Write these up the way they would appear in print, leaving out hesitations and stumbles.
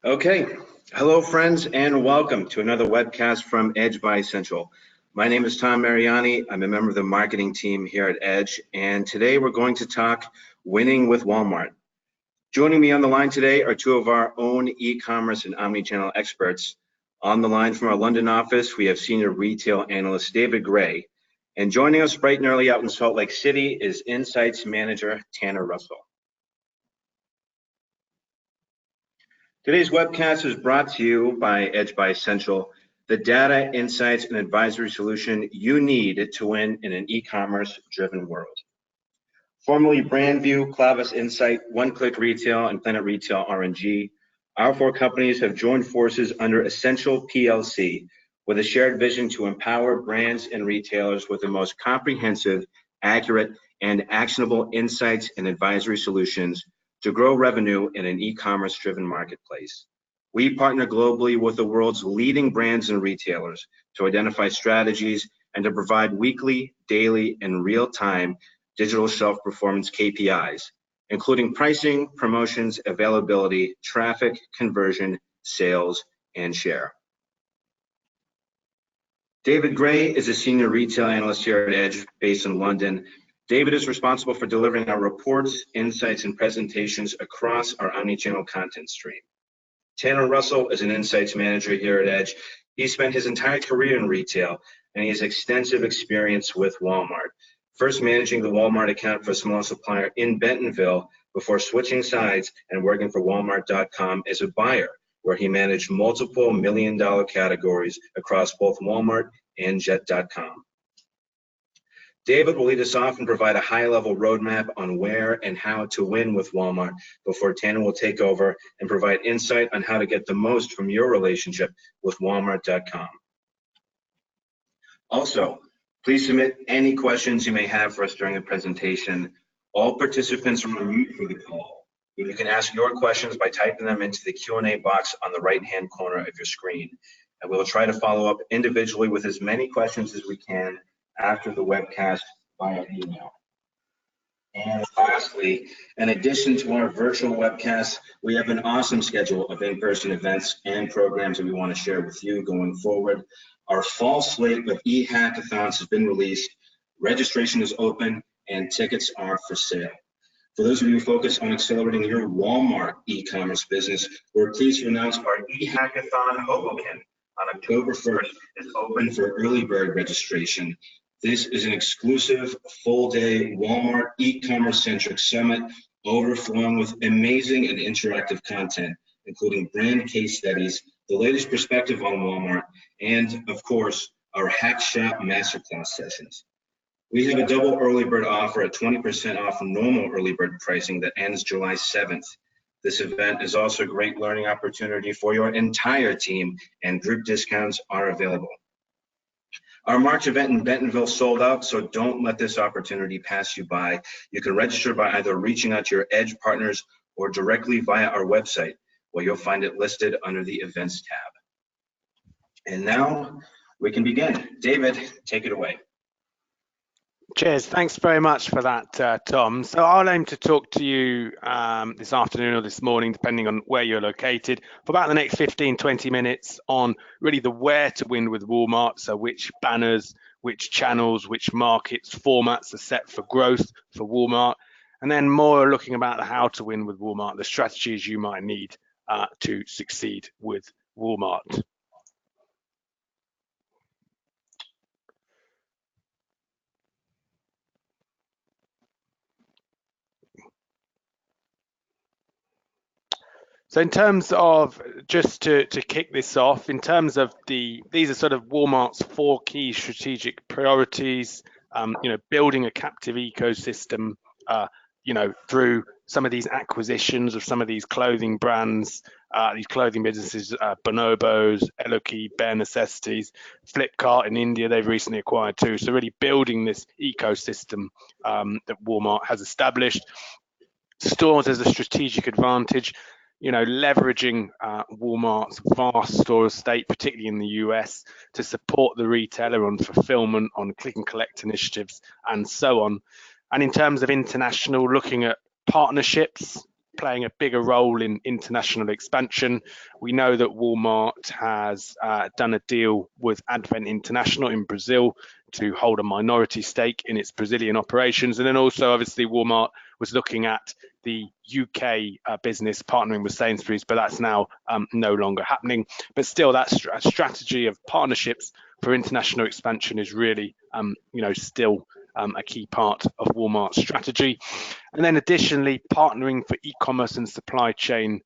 Okay, hello friends and welcome to another webcast from Edge by Ascential. My name is Tom Mariani. I'm a member of the marketing team here at Edge, and today we're going to talk winning with Walmart. Joining me on the line today are two of our own e-commerce and omnichannel experts. On the line from our London office, we have senior retail analyst David Gray, and joining us bright and early out in Salt Lake City is Insights Manager Tanner Russell. Today's webcast is brought to you by Edge by Ascential, the data, insights, and advisory solution you need to win in an e-commerce driven world. Formerly BrandView, Clavis Insight, One Click Retail, and Planet Retail R&G, our four companies have joined forces under Ascential PLC with a shared vision to empower brands and retailers with the most comprehensive, accurate, and actionable insights and advisory solutions to grow revenue in an e-commerce driven marketplace. We partner globally with the world's leading brands and retailers to identify strategies and to provide weekly, daily, and real-time digital shelf performance KPIs, including pricing, promotions, availability, traffic, conversion, sales, and share. David Gray is a senior retail analyst here at Edge based in London. David is responsible for delivering our reports, insights, and presentations across our omnichannel content stream. Tanner Russell is an insights manager here at Edge. He spent his entire career in retail, and he has extensive experience with Walmart, first managing the Walmart account for a small supplier in Bentonville before switching sides and working for Walmart.com as a buyer, where he managed multiple million-dollar categories across both Walmart and Jet.com. David will lead us off and provide a high-level roadmap on where and how to win with Walmart before Tanner will take over and provide insight on how to get the most from your relationship with Walmart.com. Also, please submit any questions you may have for us during the presentation. All participants are on mute for the call. You can ask your questions by typing them into the Q&A box on the right-hand corner of your screen, and we'll try to follow up individually with as many questions as we can after the webcast via email. And lastly, in addition to our virtual webcasts, we have an awesome schedule of in-person events and programs that we want to share with you going forward. Our fall slate of e-hackathons has been released, registration is open, and tickets are for sale. For those of you who focus on accelerating your Walmart e-commerce business, we're pleased to announce our e-hackathon Hoboken on October 1st is open for early bird registration. This is an exclusive full-day Walmart e-commerce-centric summit overflowing with amazing and interactive content, including brand case studies, the latest perspective on Walmart, and, of course, our Hack Shop Masterclass sessions. We have a double early bird offer at 20% off normal early bird pricing that ends July 7th. This event is also a great learning opportunity for your entire team, and group discounts are available. Our March event in Bentonville sold out, so don't let this opportunity pass you by. You can register by either reaching out to your Edge partners or directly via our website, where you'll find it listed under the Events tab. And now we can begin. David, take it away. Cheers. Thanks very much for that, Tom. So I'll aim to talk to you this afternoon or this morning, depending on where you're located, for about the next 15-20 minutes on really the where to win with Walmart. So which banners, which channels, which markets, formats are set for growth for Walmart. And then more looking about the how to win with Walmart, the strategies you might need to succeed with Walmart. So in terms of, just to kick this off, in terms of these are sort of Walmart's 4 key strategic priorities, building a captive ecosystem, through some of these acquisitions of some of these clothing brands, these clothing businesses, Bonobos, Eloki, Bare Necessities, Flipkart in India, they've recently acquired too. So really building this ecosystem that Walmart has established. Stores as a strategic advantage. Leveraging Walmart's vast store estate, particularly in the US, to support the retailer on fulfillment, on click and collect initiatives, and so on. And in terms of international, looking at partnerships, playing a bigger role in international expansion. We know that Walmart has done a deal with Advent International in Brazil to hold a minority stake in its Brazilian operations. And then also, obviously, Walmart was looking at the UK business partnering with Sainsbury's, but that's now no longer happening. But still, that strategy of partnerships for international expansion is really, still a key part of Walmart's strategy. And then additionally, partnering for e-commerce and supply chain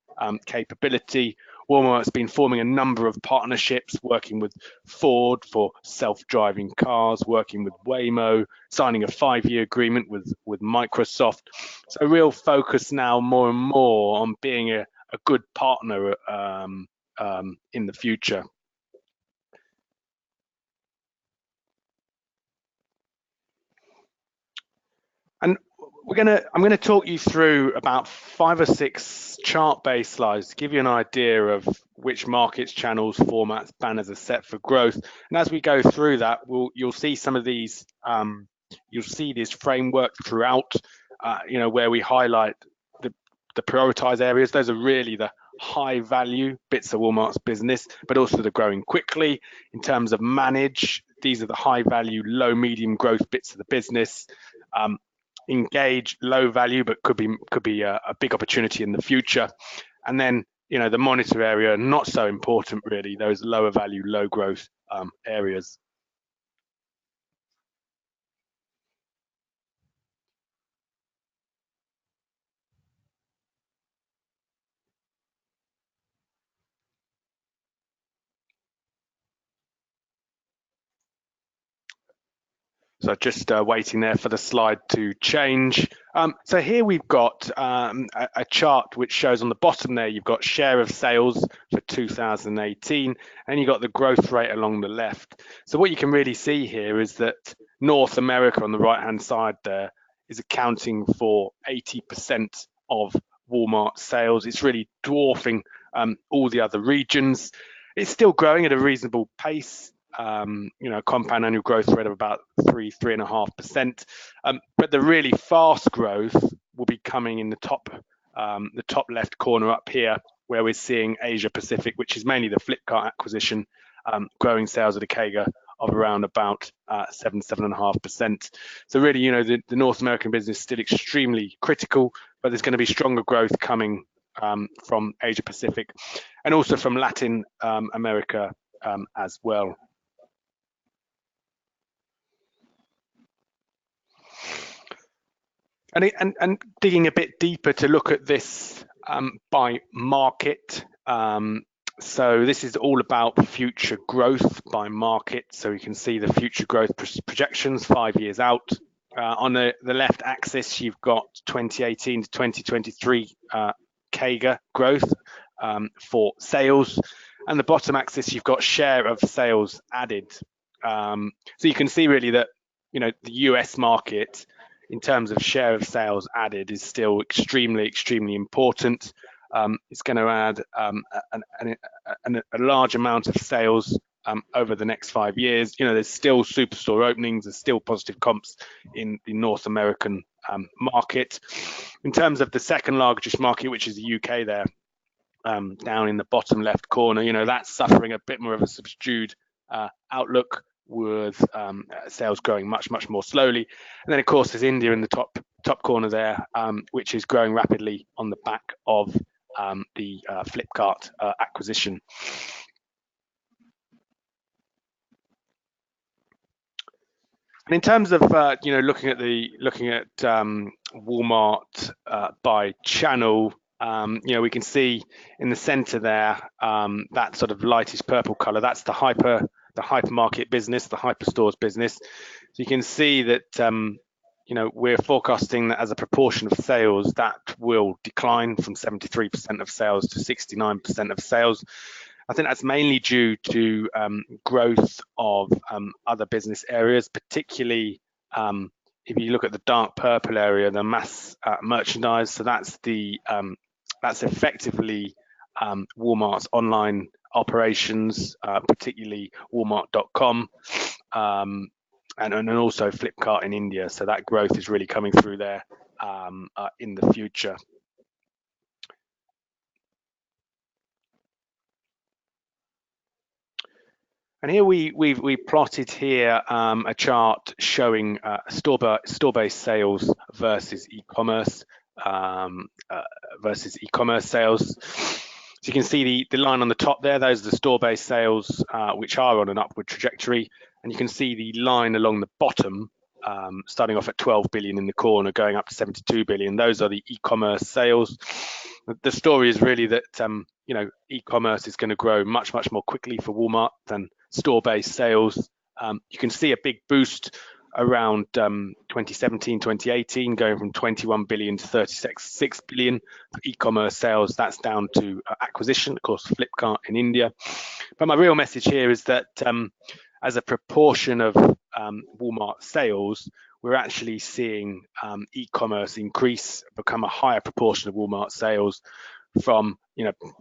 capability. Walmart's been forming a number of partnerships, working with Ford for self-driving cars, working with Waymo, signing a 5-year agreement with Microsoft. So a real focus now more and more on being a good partner in the future. And I'm gonna talk you through about 5 or 6 chart-based slides to give you an idea of which markets, channels, formats, banners are set for growth. And as we go through that, you'll see some of these. You'll see this framework throughout. Where we highlight the prioritized areas. Those are really the high-value bits of Walmart's business, but also the growing quickly. In terms of manage, these are the high-value, low-medium growth bits of the business. Engage, low value, but could be a big opportunity in the future. And then the monitor area, not so important really, those lower value, low growth areas. So just waiting there for the slide to change. So here we've got a chart which shows on the bottom there, you've got share of sales for 2018, and you've got the growth rate along the left. So what you can really see here is that North America on the right-hand side there is accounting for 80% of Walmart sales. It's really dwarfing all the other regions. It's still growing at a reasonable pace. Compound annual growth rate of about 3.5%. But the really fast growth will be coming in the top left corner up here, where we're seeing Asia Pacific, which is mainly the Flipkart acquisition, growing sales at a CAGR of around about 7.5%. So really, the North American business is still extremely critical, but there's going to be stronger growth coming from Asia Pacific and also from Latin America as well. And digging a bit deeper to look at this by market. So this is all about future growth by market. So you can see the future growth projections 5 years out. On the left axis, you've got 2018 to 2023 CAGR growth for sales. And the bottom axis, you've got share of sales added. So you can see really that, the US market, in terms of share of sales added, is still extremely important. It's going to add a large amount of sales over the next 5 years. There's still superstore openings, there's still positive comps in the North American market. In terms of the second largest market, which is the UK there, down in the bottom left corner, that's suffering a bit more of a subdued outlook, with sales growing much more slowly. And then of course there's India in the top corner there, which is growing rapidly on the back of the Flipkart acquisition. And in terms of looking at Walmart by channel, we can see in the center there, that sort of lightish purple color, that's the hypermarket business, the hyperstores business. So you can see that we're forecasting that as a proportion of sales, that will decline from 73% of sales to 69% of sales. I think that's mainly due to growth of other business areas, particularly if you look at the dark purple area, the mass merchandise. So that's effectively Walmart's online operations, particularly Walmart.com, and also Flipkart in India. So that growth is really coming through there in the future. And here we plotted here a chart showing store-based sales versus e-commerce sales. So you can see the line on the top there, those are the store-based sales, which are on an upward trajectory. And you can see the line along the bottom, starting off at 12 billion in the corner, going up to 72 billion. Those are the e-commerce sales. The story is really that e-commerce is going to grow much more quickly for Walmart than store-based sales. You can see a big boost around 2017, 2018, going from 21 billion to 36 billion for e-commerce sales. That's down to acquisition, of course, Flipkart in India. But my real message here is that as a proportion of Walmart sales, we're actually seeing e-commerce become a higher proportion of Walmart sales from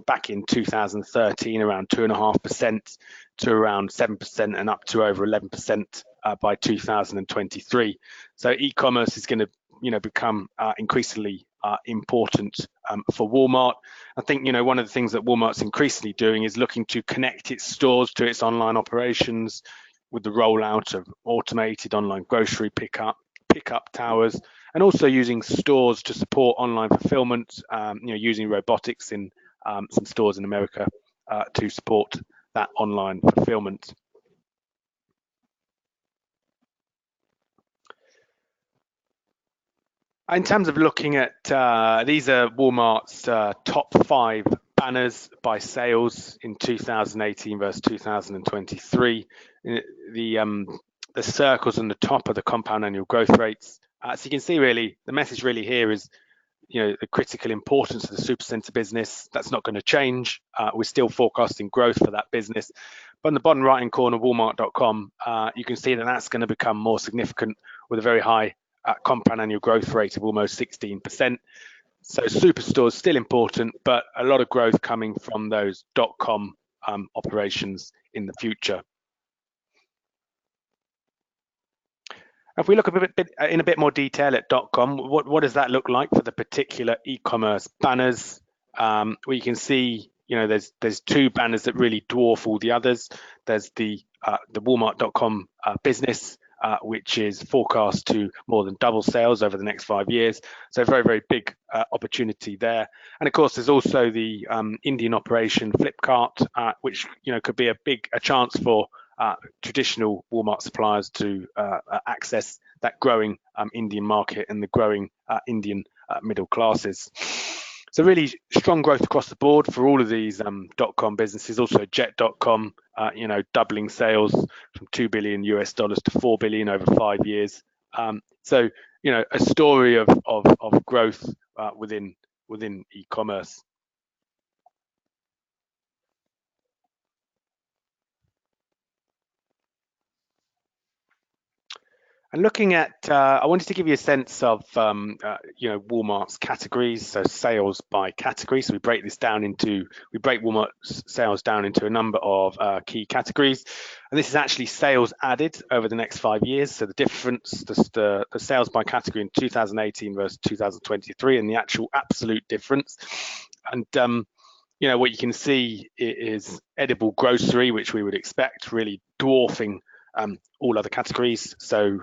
back in 2013 around 2.5% to around 7% and up to over 11% by 2023. So e-commerce is going to become increasingly important for Walmart. I think one of the things that Walmart's increasingly doing is looking to connect its stores to its online operations with the rollout of automated online grocery pickup towers, and also using stores to support online fulfillment, using robotics in some stores in America to support that online fulfillment. In terms of looking at, these are Walmart's top 5 banners by sales in 2018 versus 2023. The circles on the top are the compound annual growth rates. So you can see really the message really here is the critical importance of the supercenter business. That's not going to change. We're still forecasting growth for that business. But in the bottom right hand corner, Walmart.com, you can see that that's going to become more significant with a very high compound annual growth rate of almost 16%. So superstores still important, but a lot of growth coming from those .com operations in the future. If we look in a bit more detail at .com, what does that look like for the particular e-commerce banners? Well, you can see, there's 2 banners that really dwarf all the others. There's the Walmart.com business, which is forecast to more than double sales over the next 5 years. So very, very big opportunity there. And of course, there's also the Indian operation Flipkart, which could be a chance for traditional Walmart suppliers to access that growing Indian market and the growing Indian middle classes. So really strong growth across the board for all of these .com businesses. Also Jet.com, doubling sales from $2 billion US to $4 billion over 5 years. So a story of growth within e-commerce. And looking at, I wanted to give you a sense of, Walmart's categories, so sales by category. So we break Walmart's sales down into a number of key categories. And this is actually sales added over the next 5 years. So the difference, the sales by category in 2018 versus 2023, and the actual absolute difference. And what you can see is edible grocery, which we would expect, really dwarfing all other categories. So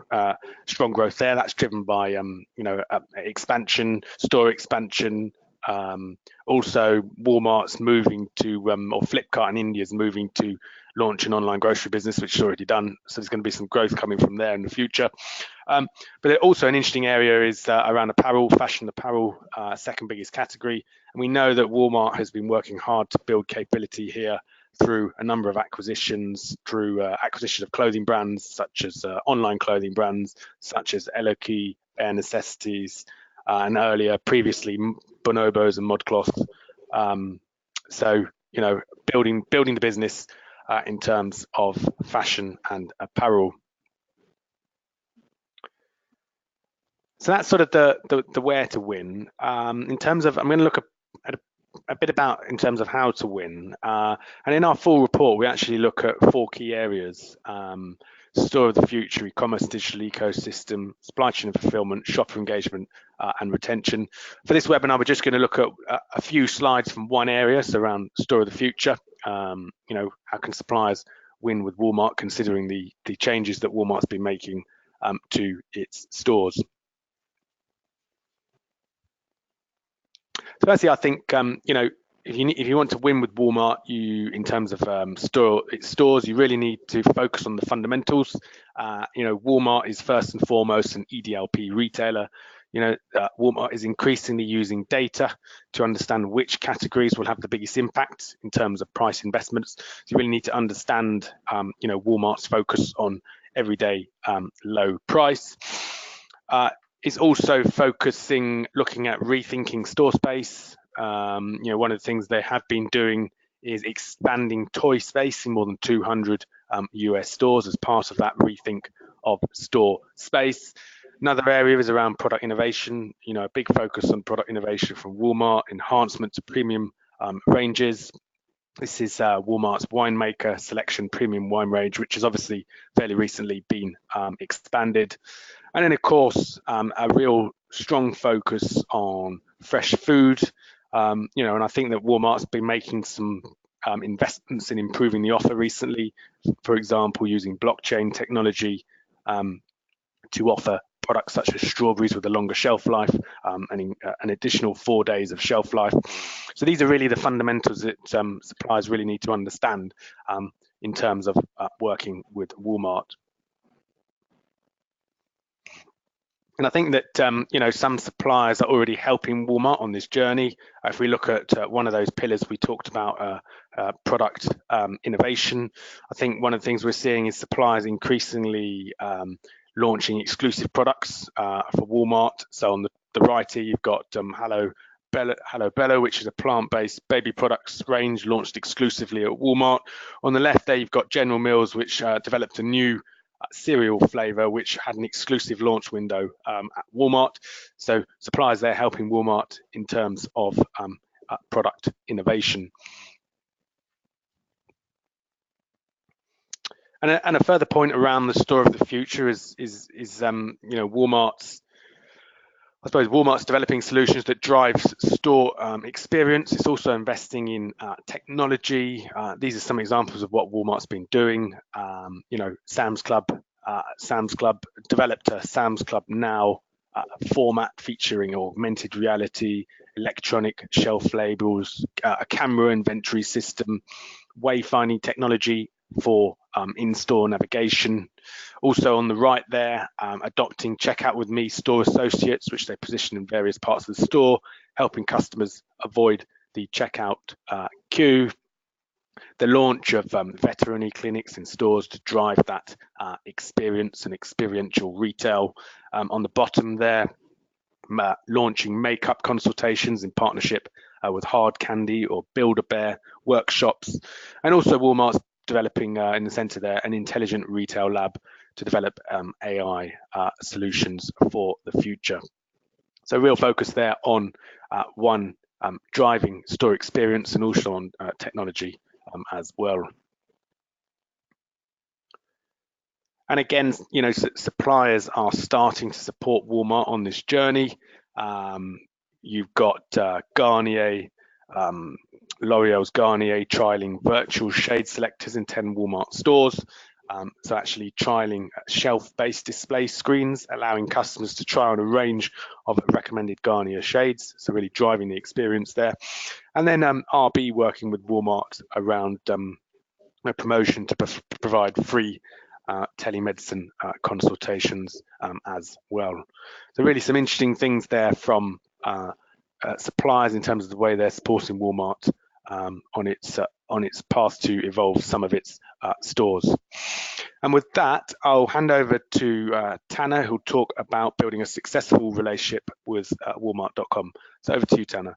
strong growth there. That's driven by expansion, store expansion. Also, Walmart's moving to, or Flipkart in India is moving to launch an online grocery business, which is already done. So there's going to be some growth coming from there in the future. But also an interesting area is around apparel, fashion apparel, second biggest category. And we know that Walmart has been working hard to build capability here through a number of acquisitions, through acquisition of clothing brands, such as online clothing brands, such as Eloki, Bare Necessities, and previously Bonobos and ModCloth. So, building the business in terms of fashion and apparel. So that's sort of the where to win. In terms of, I'm going to look at a bit about in terms of how to win. And in our full report, we actually look at 4 key areas: store of the future, e-commerce, digital ecosystem, supply chain and fulfillment, shopper engagement, and retention. For this webinar, we're just going to look at a few slides from one area, so around store of the future. How can suppliers win with Walmart, considering the changes that Walmart's been making to its stores. So firstly, I think if you want to win with Walmart, in terms of stores, you really need to focus on the fundamentals. Walmart is first and foremost an EDLP retailer. Walmart is increasingly using data to understand which categories will have the biggest impact in terms of price investments. So you really need to understand, Walmart's focus on everyday low price. It's also looking at rethinking store space. One of the things they have been doing is expanding toy space in more than 200 US stores as part of that rethink of store space. Another area is around product innovation. A big focus on product innovation from Walmart, enhancement to premium ranges. This is Walmart's Winemaker Selection Premium Wine Range, which has obviously fairly recently been expanded. And then, of course, a real strong focus on fresh food. And I think that Walmart's been making some investments in improving the offer recently. For example, using blockchain technology to offer products such as strawberries with a longer shelf life and an additional 4 days of shelf life. So these are really the fundamentals that suppliers really need to understand in terms of working with Walmart. And I think that some suppliers are already helping Walmart on this journey. If we look at one of those pillars we talked about, product innovation, I think one of the things we're seeing is suppliers increasingly launching exclusive products for Walmart. So on the right here, you've got Hello Bello, which is a plant-based baby products range launched exclusively at Walmart. On the left there, you've got General Mills, which developed a new cereal flavor, which had an exclusive launch window at Walmart. So suppliers there helping Walmart in terms of product innovation. And a further point around the store of the future is Walmart's developing solutions that drive store experience. It's also investing in technology. These are some examples of what Walmart's been doing. Sam's Club developed a Sam's Club Now format featuring augmented reality, electronic shelf labels, a camera inventory system, wayfinding technology for in-store navigation. Also on the right there, adopting Checkout with Me store associates, which they position in various parts of the store, helping customers avoid the checkout queue. The launch of veterinary clinics in stores to drive that experience and experiential retail. On the bottom there, launching makeup consultations in partnership with Hard Candy or Build-A-Bear workshops. And also Walmart's developing in the center there an intelligent retail lab to develop AI solutions for the future. So real focus there on driving store experience and also on technology as well. And again, suppliers are starting to support Walmart on this journey. You've got Garnier, L'Oreal's Garnier trialing virtual shade selectors in 10 Walmart stores. So actually trialing shelf-based display screens, allowing customers to try on a range of recommended Garnier shades. So really driving the experience there. And then RB working with Walmart around a promotion to provide free telemedicine consultations as well. So really some interesting things there from suppliers in terms of the way they're supporting Walmart on its path to evolve some of its stores. And with that, I'll hand over to Tanner, who'll talk about building a successful relationship with Walmart.com. So over to you, Tanner.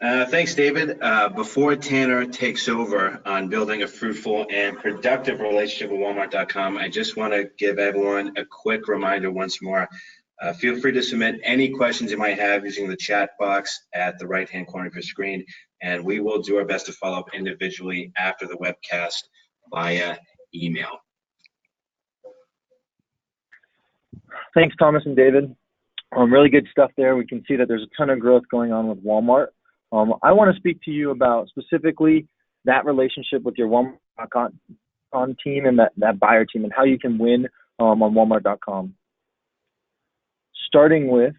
Thanks, David. Before Tanner takes over on building a fruitful and productive relationship with Walmart.com, I just want to give everyone a quick reminder once more. Feel free to submit any questions you might have using the chat box at the right-hand corner of your screen, and we will do our best to follow up individually after the webcast via email. Thanks, Thomas and David. Really good stuff there. We can see that there's a ton of growth going on with Walmart. I want to speak to you about specifically that relationship with your Walmart.com team and that buyer team, and how you can win on Walmart.com. Starting with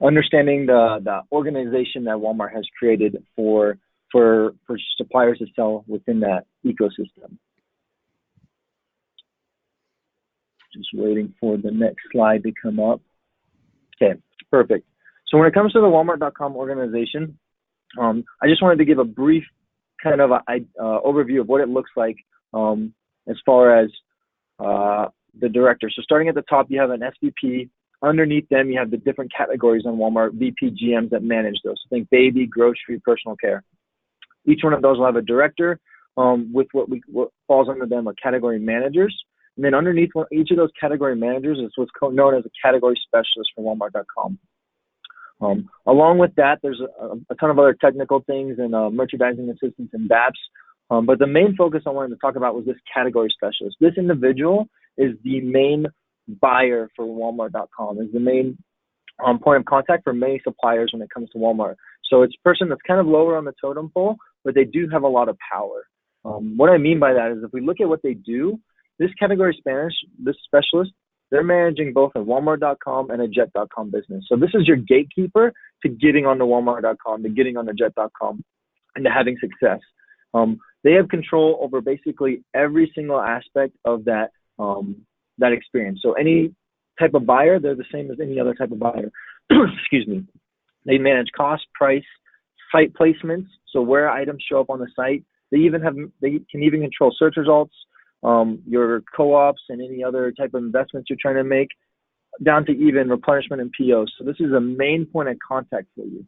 understanding the organization that Walmart has created for suppliers to sell within that ecosystem. Just waiting for the next slide to come up. Okay, perfect. So when it comes to the Walmart.com organization, I just wanted to give a brief kind of overview of what it looks like as far as the director. So starting at the top, you have an SVP. Underneath them, you have the different categories on Walmart, VP, GMs that manage those. So think baby, grocery, personal care. Each one of those will have a director with what falls under them are category managers. And then underneath each of those category managers is what's known as a category specialist for Walmart.com. Along with that, there's a ton of other technical things and merchandising assistants and VAPs. But the main focus I wanted to talk about was this category specialist. This individual is the main buyer for Walmart.com, is the main point of contact for many suppliers when it comes to Walmart. So it's a person that's kind of lower on the totem pole, but they do have a lot of power. What I mean by that is if we look at what they do, this category this specialist, they're managing both a Walmart.com and a Jet.com business. So this is your gatekeeper to getting onto Walmart.com, to getting onto Jet.com, and to having success. They have control over basically every single aspect of that experience. So any type of buyer, they're the same as any other type of buyer. Excuse me. They manage cost, price, site placements, so where items show up on the site. They can even control search results, your co-ops and any other type of investments you're trying to make, down to even replenishment and POs. So this is a main point of contact for you.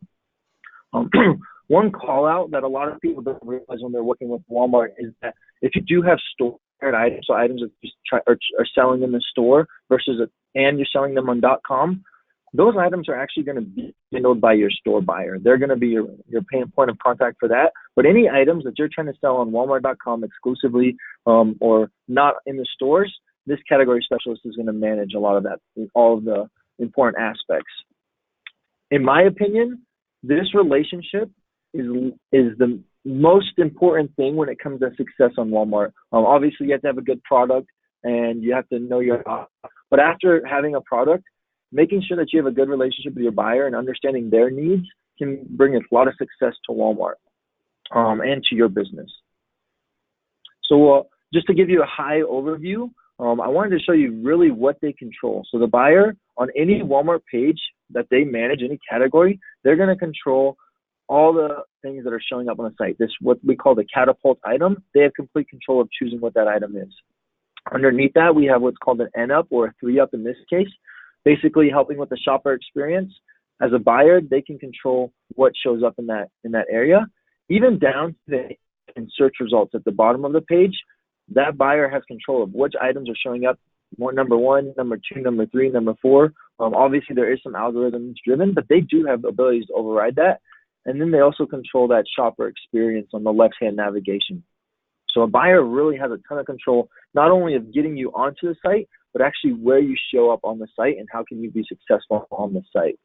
One call out that a lot of people don't realize when they're working with Walmart is that if you do have stored items, so items that you are selling in the store and you're selling them on .com, those items are actually going to be handled by your store buyer. They're going to be your point of contact for that. But any items that you're trying to sell on Walmart.com exclusively or not in the stores, this category specialist is going to manage a lot of that, all of the important aspects. In my opinion, this relationship is the most important thing when it comes to success on Walmart. Obviously, you have to have a good product and you have to know your audience. But after having a product, making sure that you have a good relationship with your buyer and understanding their needs can bring a lot of success to Walmart and to your business. So just to give you a high overview, I wanted to show you really what they control. So the buyer on any Walmart page that they manage, any category, they're going to control all the things that are showing up on the site. This, what we call the catapult item, they have complete control of choosing what that item is. Underneath that, we have what's called an N-up or a 3-up in this case, basically helping with the shopper experience. As a buyer, they can control what shows up in that area, even down to the search results at the bottom of the page. That buyer has control of which items are showing up, number 1, number 2, number 3, number 4. Obviously, there is some algorithms driven, but they do have the abilities to override that. And then they also control that shopper experience on the left-hand navigation. So a buyer really has a ton of control, not only of getting you onto the site, but actually where you show up on the site and how can you be successful on the site.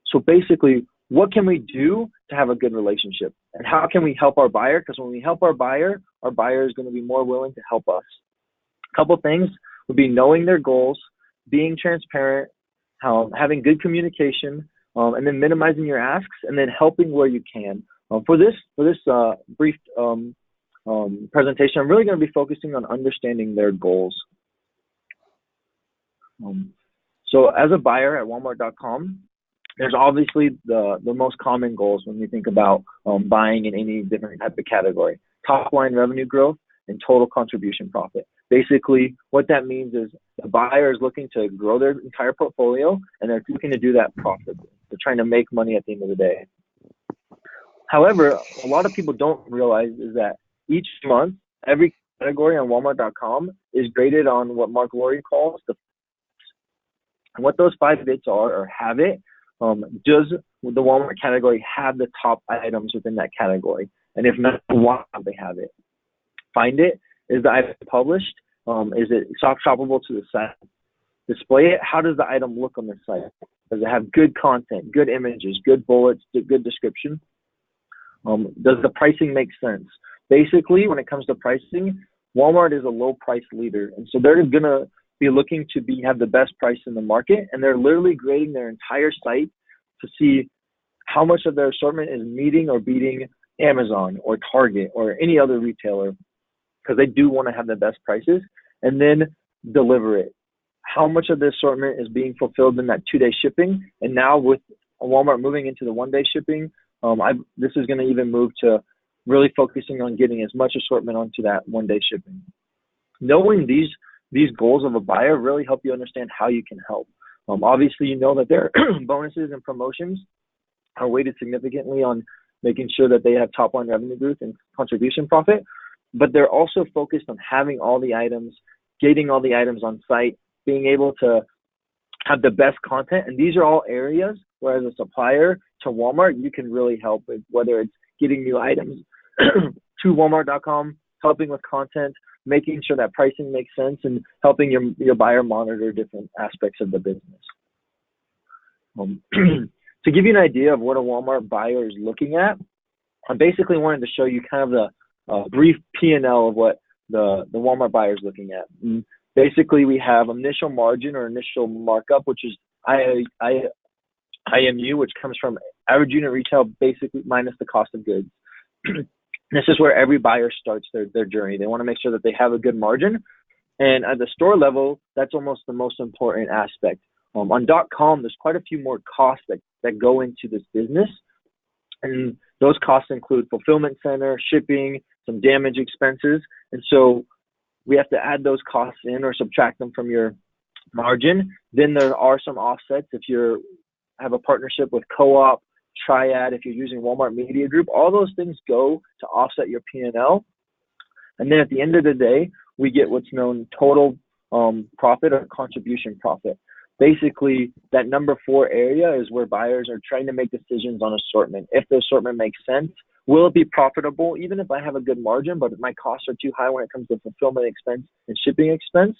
So basically, what can we do to have a good relationship? And how can we help our buyer? Because when we help our buyer is going to be more willing to help us. A couple things would be knowing their goals, being transparent, having good communication, and then minimizing your asks, and then helping where you can. For this brief presentation, I'm really going to be focusing on understanding their goals. So as a buyer at Walmart.com, there's obviously the most common goals when we think about buying in any different type of category: top line revenue growth and total contribution profit. Basically, what that means is the buyer is looking to grow their entire portfolio, and they're looking to do that profitably. They're trying to make money at the end of the day. However, a lot of people don't realize is that each month, every category on Walmart.com is graded on what Mark Lowry calls the. And what those 5 bits are, or have it, does the Walmart category have the top items within that category? And if not, why don't they have it? Find it. Is the item published? Is it shoppable to the site? Display it. How does the item look on the site? Does it have good content, good images, good bullets, good description? Does the pricing make sense? Basically, when it comes to pricing, Walmart is a low price leader. And so they're going to be looking to have the best price in the market. And they're literally grading their entire site to see how much of their assortment is meeting or beating Amazon or Target or any other retailer, because they do want to have the best prices, and then deliver it. How much of the assortment is being fulfilled in that 2-day shipping? And now with Walmart moving into the 1-day shipping, this is going to even move to really focusing on getting as much assortment onto that 1-day shipping. Knowing these goals of a buyer really help you understand how you can help. Obviously, you know that their bonuses and promotions are weighted significantly on making sure that they have top line revenue growth and contribution profit, but they're also focused on having all the items, getting all the items on site, being able to have the best content. And these are all areas where, as a supplier to Walmart, you can really help with, whether it's getting new items to Walmart.com, helping with content, making sure that pricing makes sense, and helping your buyer monitor different aspects of the business. To give you an idea of what a Walmart buyer is looking at, I basically wanted to show you kind of the brief P&L of what the Walmart buyer is looking at. And basically, we have initial margin or initial markup, which is IMU, which comes from average unit retail, basically minus the cost of goods. This is where every buyer starts their journey. They want to make sure that they have a good margin. And at the store level, that's almost the most important aspect. On .com, there's quite a few more costs that go into this business. And those costs include fulfillment center, shipping, some damage expenses. And so we have to add those costs in or subtract them from your margin. Then there are some offsets if you have a partnership with Co-op, Triad, if you're using Walmart Media Group. All those things go to offset your P&L. And then at the end of the day, we get what's known total profit or contribution profit. Basically, that number 4 area is where buyers are trying to make decisions on assortment. If the assortment makes sense, will it be profitable even if I have a good margin, but my costs are too high when it comes to fulfillment expense and shipping expense?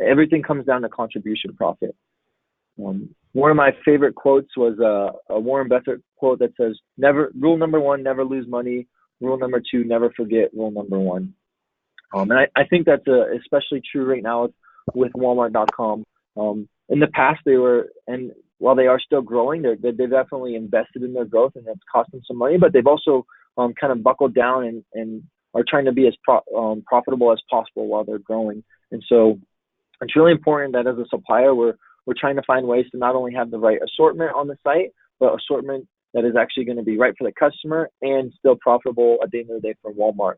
Everything comes down to contribution profit. One of my favorite quotes was a Warren Buffett quote that says, rule number 1, never lose money. Rule number 2, never forget rule number 1. And I think that's especially true right now with Walmart.com. In the past, while they are still growing, they've definitely invested in their growth, and it's cost them some money, but they've also kind of buckled down and are trying to be as profitable as possible while they're growing. And so it's really important that as a supplier, we're trying to find ways to not only have the right assortment on the site, but assortment that is actually going to be right for the customer and still profitable at the end of the day for Walmart.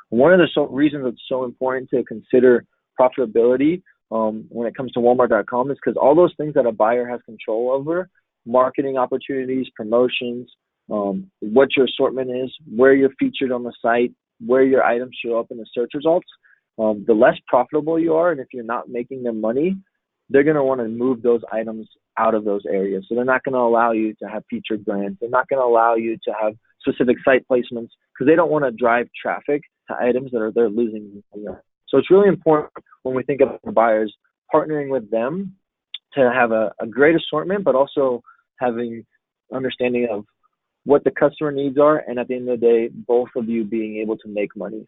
One of the reasons it's so important to consider profitability when it comes to Walmart.com is because all those things that a buyer has control over, marketing opportunities, promotions, what your assortment is, where you're featured on the site, where your items show up in the search results, the less profitable you are, and if you're not making them money, they're going to want to move those items out of those areas. So they're not going to allow you to have featured brands. They're not going to allow you to have specific site placements because they don't want to drive traffic to items that they're losing. So it's really important when we think of buyers, partnering with them to have a great assortment, but also having understanding of what the customer needs are, and at the end of the day, both of you being able to make money.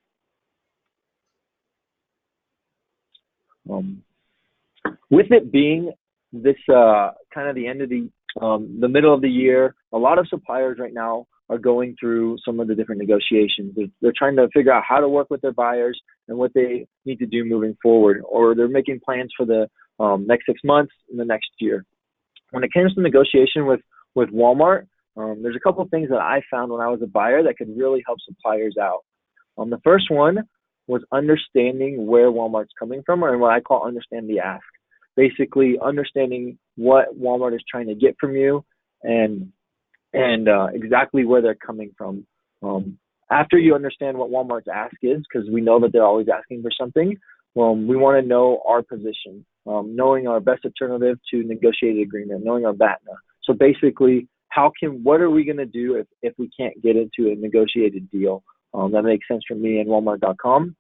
With it being this kind of the end of the middle of the year, a lot of suppliers right now are going through some of the different negotiations. They're trying to figure out how to work with their buyers and what they need to do moving forward, or they're making plans for the next 6 months and the next year. When it comes to negotiation with Walmart, there's a couple of things that I found when I was a buyer that could really help suppliers out. The first one was understanding where Walmart's coming from, or what I call understand the ask. Basically understanding what Walmart is trying to get from you and exactly where they're coming from. After you understand what Walmart's ask is, because we know that they're always asking for something, we want to know our position, knowing our best alternative to negotiated agreement, knowing our BATNA. So basically, what are we going to do if we can't get into a negotiated deal that makes sense for me and Walmart.com?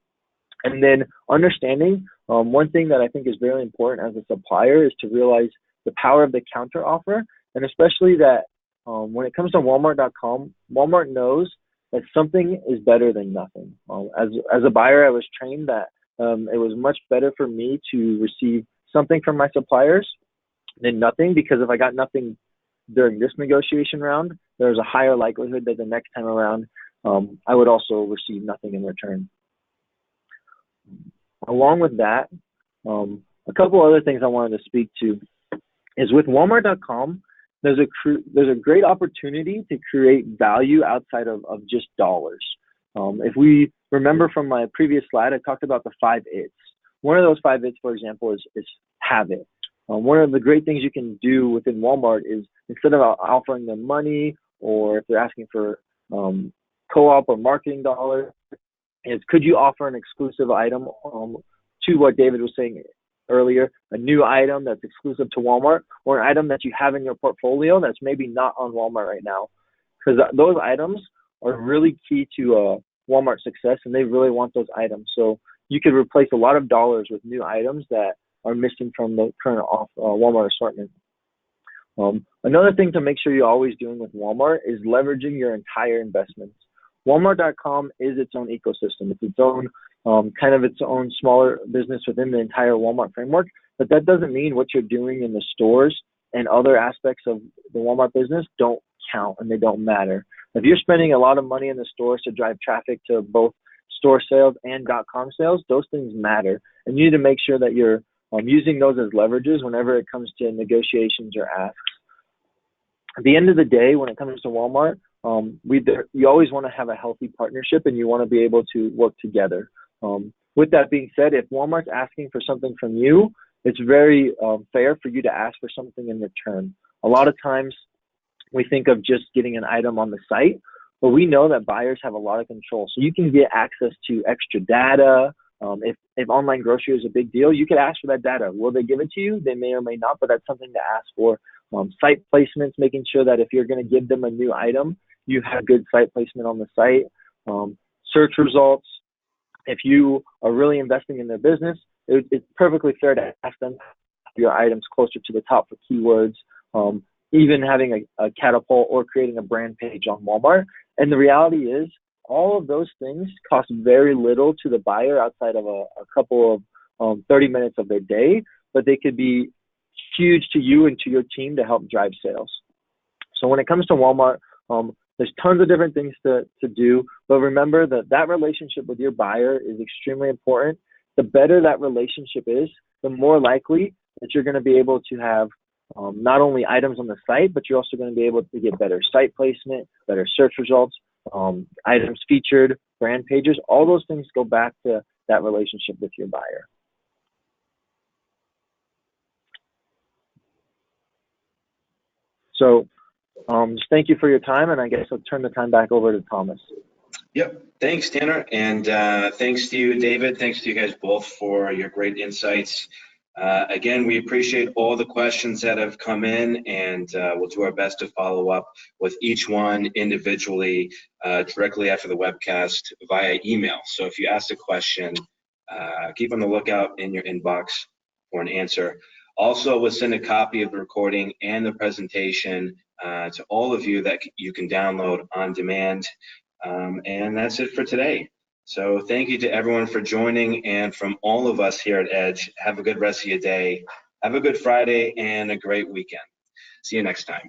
And then understanding, one thing that I think is very important as a supplier is to realize the power of the counter offer, and especially that when it comes to Walmart.com, Walmart knows that something is better than nothing. As a buyer, I was trained that it was much better for me to receive something from my suppliers than nothing, because if I got nothing during this negotiation round, there's a higher likelihood that the next time around I would also receive nothing in return. Along with that, a couple other things I wanted to speak to is with Walmart.com, there's a great opportunity to create value outside of just dollars. If we remember from my previous slide, I talked about the 5 It's. One of those 5 It's, for example, is have it. One of the great things you can do within Walmart is, instead of offering them money, or if they're asking for co-op or marketing dollars, is could you offer an exclusive item to what David was saying earlier, a new item that's exclusive to Walmart, or an item that you have in your portfolio that's maybe not on Walmart right now, because those items are really key to Walmart's success, and they really want those items. So you could replace a lot of dollars with new items that are missing from the current Walmart assortment. Another thing to make sure you're always doing with Walmart is leveraging your entire investments. Walmart.com is its own ecosystem. It's its own kind of its own smaller business within the entire Walmart framework, but that doesn't mean what you're doing in the stores and other aspects of the Walmart business don't count and they don't matter. If you're spending a lot of money in the stores to drive traffic to both store sales and .com sales, those things matter. And you need to make sure that you're using those as leverages whenever it comes to negotiations or asks. At the end of the day, when it comes to Walmart, you always want to have a healthy partnership, and you want to be able to work together. With that being said, if Walmart's asking for something from you, it's very fair for you to ask for something in return. A lot of times we think of just getting an item on the site, but we know that buyers have a lot of control. So you can get access to extra data. If online grocery is a big deal, you could ask for that data. Will they give it to you? They may or may not, but that's something to ask for. Site placements, making sure that if you're going to give them a new item, you have good site placement on the site. Search results. If you are really investing in their business, it's perfectly fair to ask them your items closer to the top for keywords, even having a catapult or creating a brand page on Walmart. And the reality is, all of those things cost very little to the buyer outside of a couple of 30 minutes of their day, but they could be huge to you and to your team to help drive sales. So when it comes to Walmart, there's tons of different things to do, but remember that relationship with your buyer is extremely important. The better that relationship is, the more likely that you're going to be able to have not only items on the site, but you're also going to be able to get better site placement, better search results, items featured, brand pages. All those things go back to that relationship with your buyer. So just thank you for your time, and I guess I'll turn the time back over to Thomas. Yep. Thanks, Tanner. And thanks to you, David. Thanks to you guys both for your great insights. Again, we appreciate all the questions that have come in, and we'll do our best to follow up with each one individually directly after the webcast via email. So if you asked a question, keep on the lookout in your inbox for an answer. Also, we'll send a copy of the recording and the presentation to all of you that you can download on demand. And that's it for today. So thank you to everyone for joining, and from all of us here at Edge, have a good rest of your day. Have a good Friday and a great weekend. See you next time.